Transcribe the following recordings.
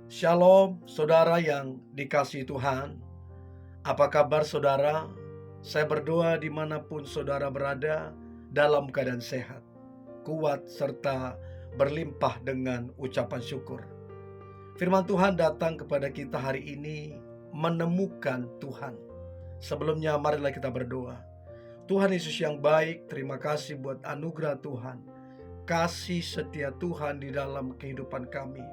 Shalom, saudara yang dikasihi Tuhan. Apa kabar saudara? Saya berdoa dimanapun saudara berada dalam keadaan sehat, kuat, serta berlimpah dengan ucapan syukur. Firman Tuhan datang kepada kita hari ini, menemukan Tuhan. Sebelumnya marilah kita berdoa. Tuhan Yesus yang baik, terima kasih buat anugerah Tuhan, kasih setia Tuhan di dalam kehidupan kami.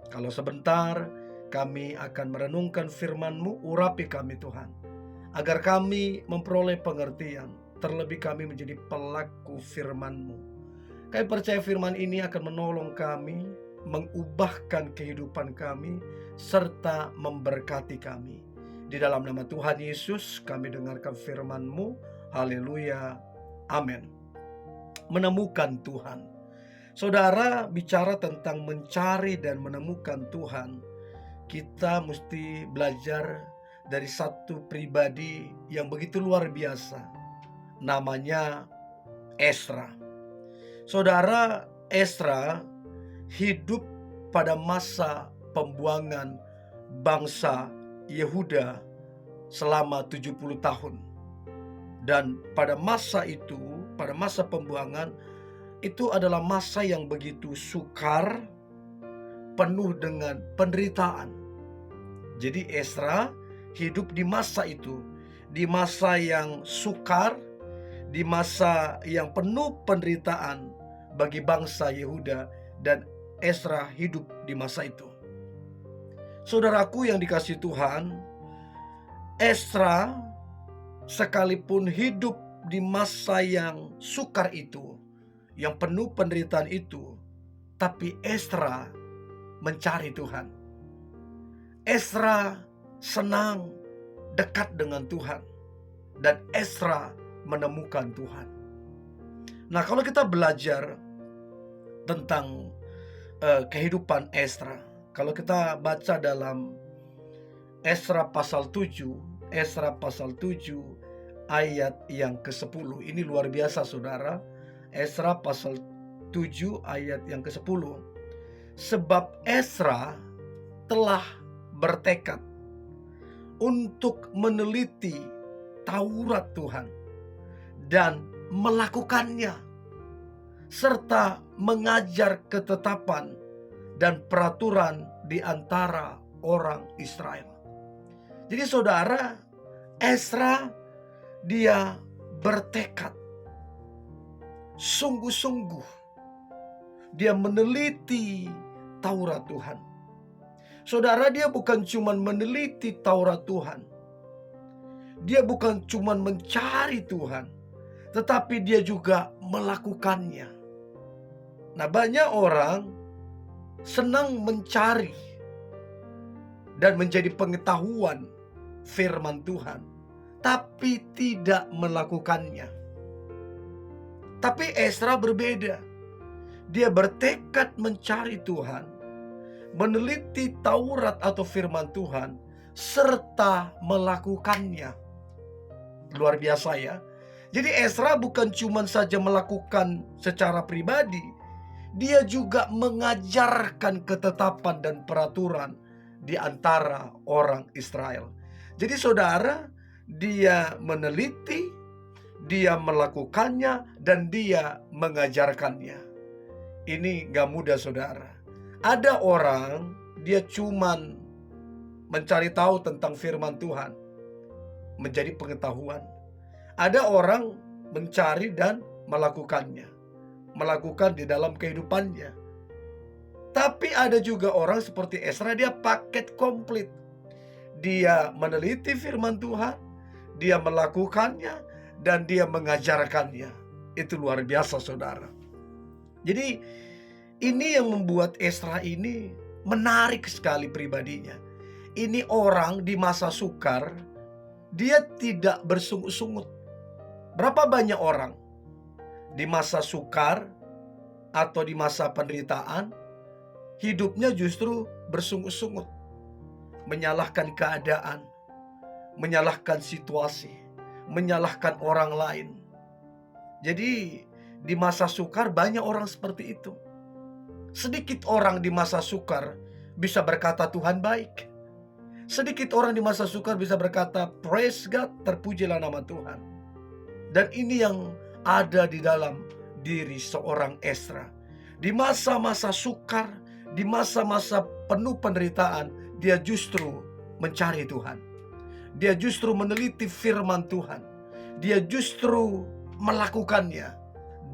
Kalau sebentar kami akan merenungkan firman-Mu, urapi kami Tuhan, agar kami memperoleh pengertian, terlebih kami menjadi pelaku firman-Mu. Kami percaya firman ini akan menolong kami, mengubahkan kehidupan kami, serta memberkati kami. Di dalam nama Tuhan Yesus kami dengarkan firman-Mu. Haleluya, amin. Menemukan Tuhan. Saudara, bicara tentang mencari dan menemukan Tuhan, kita mesti belajar dari satu pribadi yang begitu luar biasa. Namanya Ezra. Saudara, Ezra hidup pada masa pembuangan bangsa Yehuda selama 70 tahun. Dan pada masa itu, pada masa pembuangan, itu adalah masa yang begitu sukar, penuh dengan penderitaan. Jadi Ezra hidup di masa itu, di masa yang sukar, di masa yang penuh penderitaan bagi bangsa Yehuda, dan Ezra hidup di masa itu. Saudaraku yang dikasihi Tuhan, Ezra sekalipun hidup di masa yang sukar itu, yang penuh penderitaan itu, tapi Ezra mencari Tuhan. Ezra senang dekat dengan Tuhan, dan Ezra menemukan Tuhan. Nah, kalau kita belajar tentang kehidupan Ezra, kalau kita baca dalam Ezra pasal 7, Ezra pasal 7 ayat yang ke-10, ini luar biasa saudara. Ezra pasal 7 ayat yang ke-10. Sebab Ezra telah bertekad untuk meneliti Taurat Tuhan dan melakukannya, serta mengajar ketetapan dan peraturan di antara orang Israel. Jadi saudara, Ezra dia bertekad sungguh-sungguh, dia meneliti Taurat Tuhan. Saudara, dia bukan cuma meneliti Taurat Tuhan, dia bukan cuma mencari Tuhan, tetapi dia juga melakukannya. Nah, banyak orang senang mencari dan menjadi pengetahuan firman Tuhan, tapi tidak melakukannya. Tapi Ezra berbeda. Dia bertekad mencari Tuhan, meneliti Taurat atau firman Tuhan, serta melakukannya. Luar biasa ya. Jadi Ezra bukan cuma saja melakukan secara pribadi, dia juga mengajarkan ketetapan dan peraturan di antara orang Israel. Jadi saudara, dia meneliti, dia melakukannya, dan dia mengajarkannya. Ini gak mudah saudara. Ada orang dia cuman mencari tahu tentang firman Tuhan, menjadi pengetahuan. Ada orang mencari dan melakukannya, melakukan di dalam kehidupannya. Tapi ada juga orang seperti Ezra, dia paket komplit. Dia meneliti firman Tuhan, dia melakukannya, dan dia mengajarkannya. Itu luar biasa saudara. Jadi ini yang membuat Ezra ini menarik sekali pribadinya. Ini orang di masa sukar, dia tidak bersungut-sungut. Berapa banyak orang di masa sukar atau di masa penderitaan, hidupnya justru bersungut-sungut, menyalahkan keadaan, menyalahkan situasi, menyalahkan orang lain. Jadi di masa sukar banyak orang seperti itu. Sedikit orang di masa sukar bisa berkata Tuhan baik. Sedikit orang di masa sukar bisa berkata praise God, terpujilah nama Tuhan. Dan ini yang ada di dalam diri seorang Ezra. Di masa-masa sukar, di masa-masa penuh penderitaan, dia justru mencari Tuhan. Dia justru meneliti firman Tuhan. Dia justru melakukannya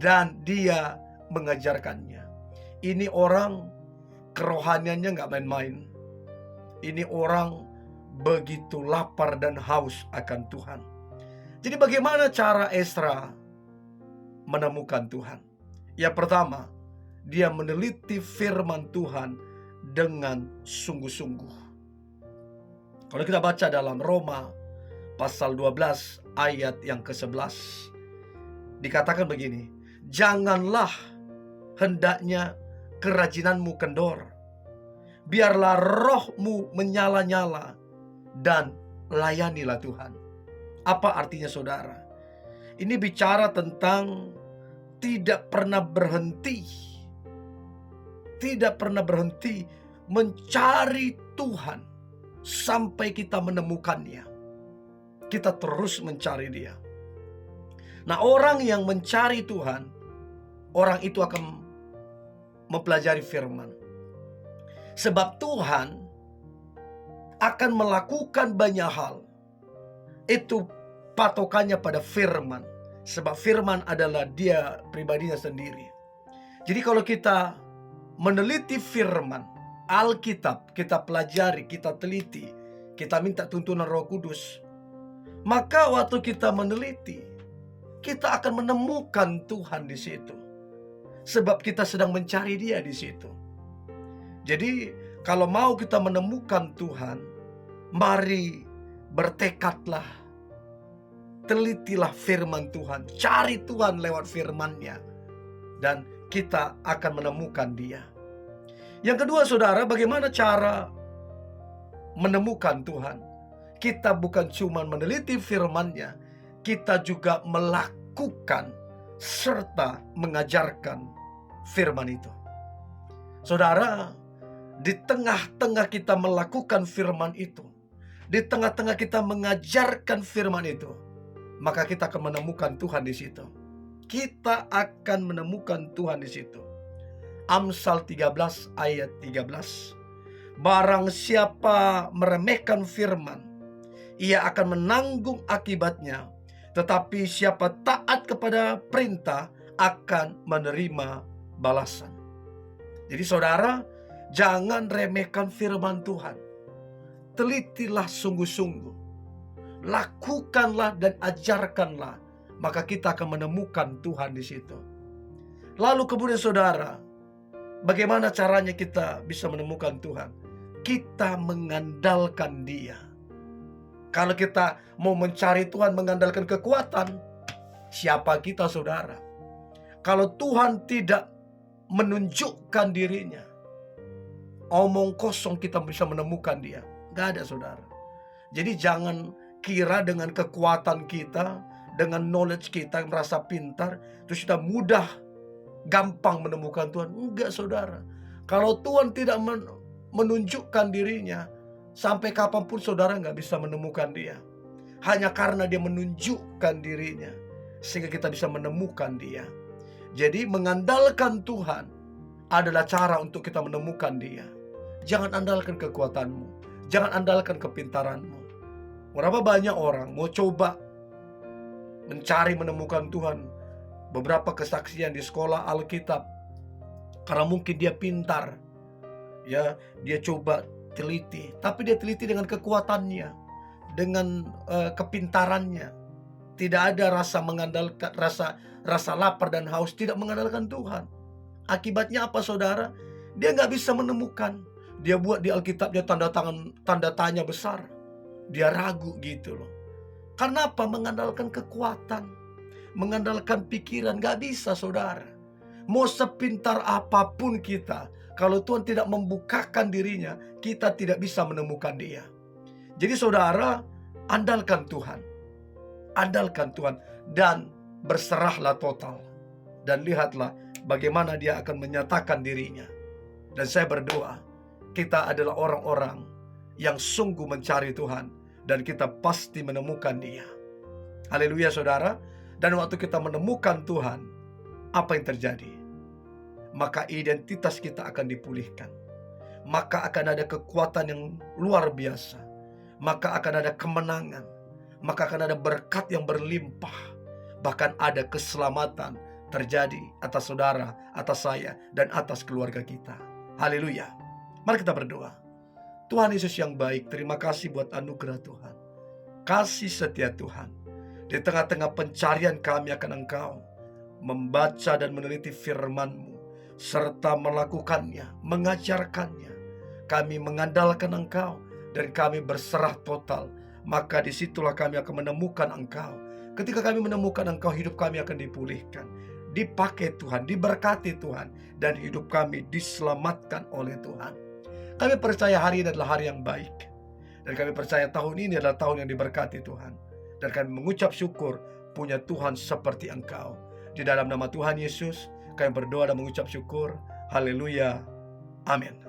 dan dia mengajarkannya. Ini orang kerohaniannya nggak main-main. Ini orang begitu lapar dan haus akan Tuhan. Jadi bagaimana cara Ezra menemukan Tuhan? Yang pertama, dia meneliti firman Tuhan dengan sungguh-sungguh. Kalau kita baca dalam Roma pasal 12 ayat yang ke-11, dikatakan begini, janganlah hendaknya kerajinanmu kendor, biarlah rohmu menyala-nyala dan layanilah Tuhan. Apa artinya saudara? Ini bicara tentang tidak pernah berhenti. Tidak pernah berhenti mencari Tuhan sampai kita menemukannya. Kita terus mencari Dia. Nah, orang yang mencari Tuhan, orang itu akan mempelajari firman. Sebab Tuhan akan melakukan banyak hal. Itu patokannya pada firman. Sebab firman adalah Dia pribadinya sendiri. Jadi kalau kita meneliti firman Alkitab, kita pelajari, kita teliti, kita minta tuntunan Roh Kudus, maka waktu kita meneliti, kita akan menemukan Tuhan di situ. Sebab kita sedang mencari Dia di situ. Jadi kalau mau kita menemukan Tuhan, mari bertekadlah, telitilah firman Tuhan, cari Tuhan lewat firman-Nya, dan kita akan menemukan Dia. Yang kedua saudara, bagaimana cara menemukan Tuhan? Kita bukan cuma meneliti firman-Nya, kita juga melakukan serta mengajarkan firman itu. Saudara, di tengah-tengah kita melakukan firman itu, di tengah-tengah kita mengajarkan firman itu, maka kita akan menemukan Tuhan di situ. Kita akan menemukan Tuhan di situ. Amsal 13 ayat 13. Barang siapa meremehkan firman, ia akan menanggung akibatnya. Tetapi siapa taat kepada perintah akan menerima balasan. Jadi saudara, jangan remehkan firman Tuhan. Telitilah sungguh-sungguh. Lakukanlah dan ajarkanlah. Maka kita akan menemukan Tuhan di situ. Lalu kemudian saudara, bagaimana caranya kita bisa menemukan Tuhan? Kita mengandalkan Dia. Kalau kita mau mencari Tuhan mengandalkan kekuatan, siapa kita saudara? Kalau Tuhan tidak menunjukkan dirinya, omong kosong kita bisa menemukan Dia. Gak ada saudara. Jadi jangan kira dengan kekuatan kita, dengan knowledge kita yang merasa pintar, terus kita mudah, gampang menemukan Tuhan. Enggak saudara. Kalau Tuhan tidak menunjukkan dirinya, sampai kapanpun saudara nggak bisa menemukan Dia. Hanya karena Dia menunjukkan dirinya, sehingga kita bisa menemukan Dia. Jadi mengandalkan Tuhan adalah cara untuk kita menemukan Dia. Jangan andalkan kekuatanmu, jangan andalkan kepintaranmu. Berapa banyak orang mau coba mencari menemukan Tuhan. Beberapa kesaksian di sekolah Alkitab, karena mungkin dia pintar, ya dia coba teliti, tapi dia teliti dengan kekuatannya, dengan kepintarannya. Tidak ada rasa mengandalkan, rasa lapar dan haus, tidak mengandalkan Tuhan. Akibatnya apa saudara? Dia nggak bisa menemukan. Dia buat di Alkitabnya tanda tanya besar. Dia ragu gitu loh. Karena apa? Mengandalkan kekuatan, mengandalkan pikiran. Gak bisa saudara. Mau sepintar apapun kita, kalau Tuhan tidak membukakan dirinya, kita tidak bisa menemukan Dia. Jadi saudara, andalkan Tuhan. Andalkan Tuhan dan berserahlah total. Dan lihatlah bagaimana Dia akan menyatakan dirinya. Dan saya berdoa, kita adalah orang-orang yang sungguh mencari Tuhan, dan kita pasti menemukan Dia. Haleluya saudara. Dan waktu kita menemukan Tuhan, apa yang terjadi? Maka identitas kita akan dipulihkan. Maka akan ada kekuatan yang luar biasa. Maka akan ada kemenangan. Maka akan ada berkat yang berlimpah. Bahkan ada keselamatan terjadi atas saudara, atas saya, dan atas keluarga kita. Haleluya. Mari kita berdoa. Tuhan Yesus yang baik, terima kasih buat anugerah Tuhan. Kasih setia Tuhan. Di tengah-tengah pencarian kami akan Engkau, membaca dan meneliti firman-Mu, serta melakukannya, mengajarkannya. Kami mengandalkan Engkau, dan kami berserah total. Maka disitulah kami akan menemukan Engkau. Ketika kami menemukan Engkau, hidup kami akan dipulihkan, dipakai Tuhan, diberkati Tuhan, dan hidup kami diselamatkan oleh Tuhan. Kami percaya hari ini adalah hari yang baik, dan kami percaya tahun ini adalah tahun yang diberkati Tuhan. Dan kami mengucap syukur punya Tuhan seperti Engkau. Di dalam nama Tuhan Yesus kami berdoa dan mengucap syukur. Haleluya. Amin.